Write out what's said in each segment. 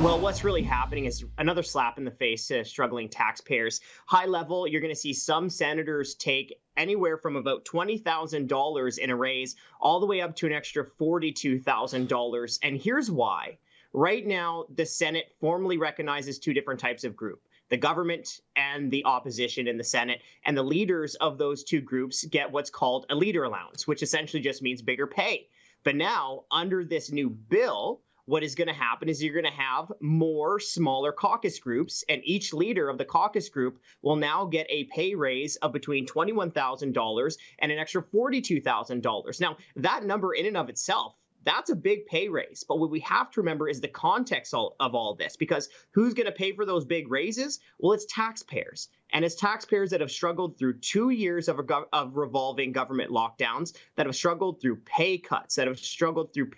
Well, what's really happening is another slap in the face to struggling taxpayers. High level, you're going to see some senators take anywhere from about $20,000 in a raise all the way up to an extra $42,000. And here's why. Right now, the Senate formally recognizes two different types of group: the government and the opposition in the Senate. And the leaders of those two groups get what's called a leader allowance, which essentially just means bigger pay. But now, under this new bill, what is going to happen is you're going to have more smaller caucus groups, and each leader of the caucus group will now get a pay raise of between $21,000 and an extra $42,000. Now, that number in and of itself, that's a big pay raise. But what we have to remember is the context of all this, because who's going to pay for those big raises? Well, it's taxpayers. And it's taxpayers that have struggled through 2 years of revolving government lockdowns, that have struggled through pay cuts, that have struggled through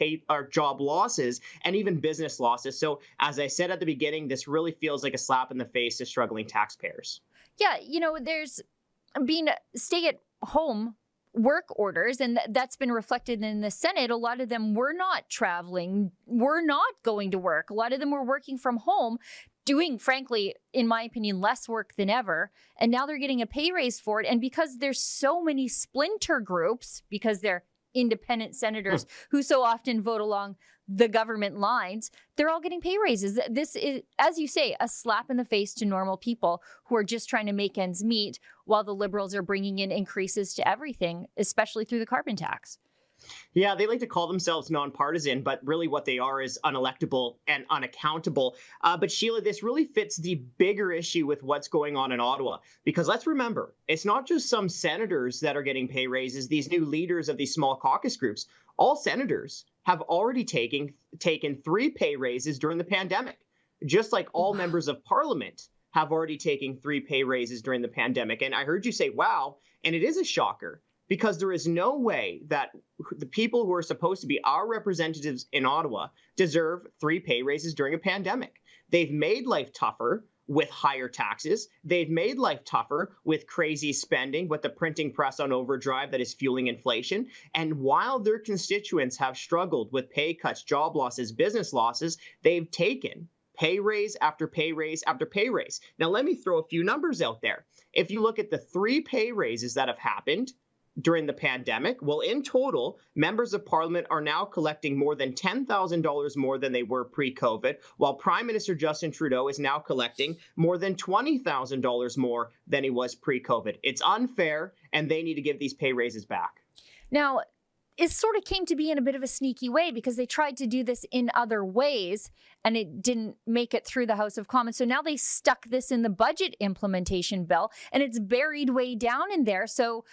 job losses, and even business losses. So as I said at the beginning, this really feels like a slap in the face to struggling taxpayers. Yeah, there's been stay-at-home work orders, and that's been reflected in the Senate. A lot of them were not traveling, were not going to work. A lot of them were working from home, doing, frankly, in my opinion, less work than ever. And now they're getting a pay raise for it. And because there's so many splinter groups, because they're independent senators who so often vote along the government lines, they're all getting pay raises. This is, as you say, a slap in the face to normal people who are just trying to make ends meet, while the Liberals are bringing in increases to everything, especially through the carbon tax. Yeah, they like to call themselves nonpartisan, but really what they are is unelectable and unaccountable. But Sheila, this really fits the bigger issue with what's going on in Ottawa, because let's remember, it's not just some senators that are getting pay raises, these new leaders of these small caucus groups. All senators have already taken 3 pay raises during the pandemic, just like all members of parliament have already taken 3 pay raises during the pandemic. And I heard you say, wow, and it is a shocker, because there is no way that the people who are supposed to be our representatives in Ottawa deserve 3 pay raises during a pandemic. They've made life tougher with higher taxes. They've made life tougher with crazy spending, with the printing press on overdrive that is fueling inflation. And while their constituents have struggled with pay cuts, job losses, business losses, they've taken pay raise after pay raise after pay raise. Now, let me throw a few numbers out there. If you look at the 3 pay raises that have happened during the pandemic, well, in total, members of parliament are now collecting more than $10,000 more than they were pre-COVID, while Prime Minister Justin Trudeau is now collecting more than $20,000 more than he was pre-COVID. It's unfair, and they need to give these pay raises back. Now, it sort of came to be in a bit of a sneaky way, because they tried to do this in other ways and it didn't make it through the House of Commons. So now they stuck this in the budget implementation bill, and it's buried way down in there. So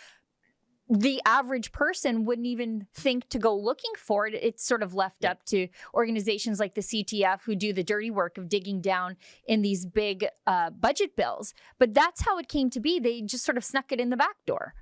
the average person wouldn't even think to go looking for it. It's sort of left up to organizations like the CTF, who do the dirty work of digging down in these big budget bills. But that's how it came to be. They just sort of snuck it in the back door.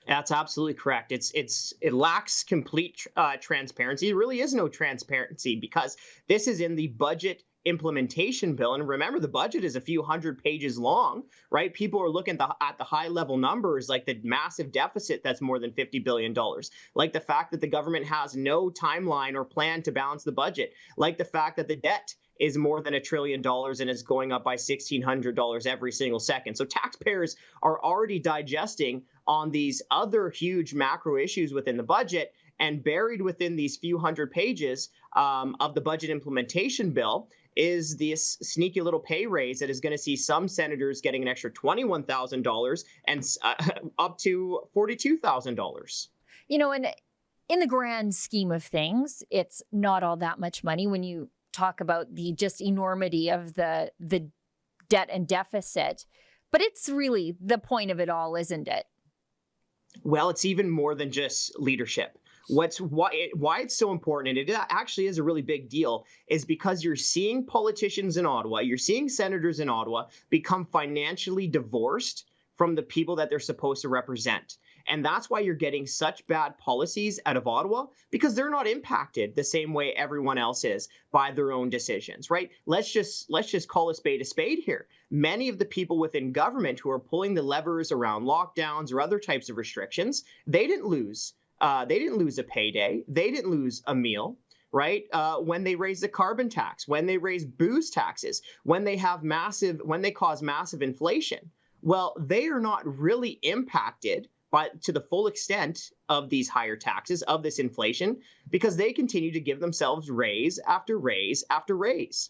That's absolutely correct. It lacks complete transparency. There really is no transparency, because this is in the budget implementation bill. And remember, the budget is a few hundred pages long, right? People are looking at the high level numbers, like the massive deficit that's more than $50 billion, like the fact that the government has no timeline or plan to balance the budget, like the fact that the debt is more than $1 trillion and is going up by $1,600 every single second. So taxpayers are already digesting on these other huge macro issues within the budget, and buried within these few hundred pages of the budget implementation bill is this sneaky little pay raise that is going to see some senators getting an extra $21,000 and up to $42,000. And in the grand scheme of things, it's not all that much money when you talk about the just enormity of the debt and deficit. But it's really the point of it all, isn't it? Well, it's even more than just leadership. Why it's so important, and it actually is a really big deal, is because you're seeing politicians in Ottawa, you're seeing senators in Ottawa become financially divorced from the people that they're supposed to represent. And that's why you're getting such bad policies out of Ottawa, because they're not impacted the same way everyone else is by their own decisions, right? Let's just call a spade here. Many of the people within government who are pulling the levers around lockdowns or other types of restrictions, they didn't lose a payday. They didn't lose a meal, right? When they raise the carbon tax, when they raise booze taxes, when they cause massive inflation. Well, they are not really impacted to the full extent of these higher taxes, of this inflation, because they continue to give themselves raise after raise after raise.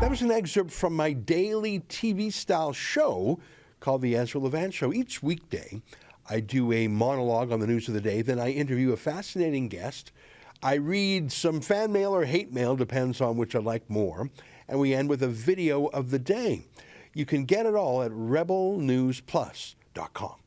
That was an excerpt from my daily TV-style show called The Ezra Levant Show. Each weekday, I do a monologue on the news of the day, then I interview a fascinating guest. I read some fan mail or hate mail, depends on which I like more, and we end with a video of the day. You can get it all at rebelnewsplus.com.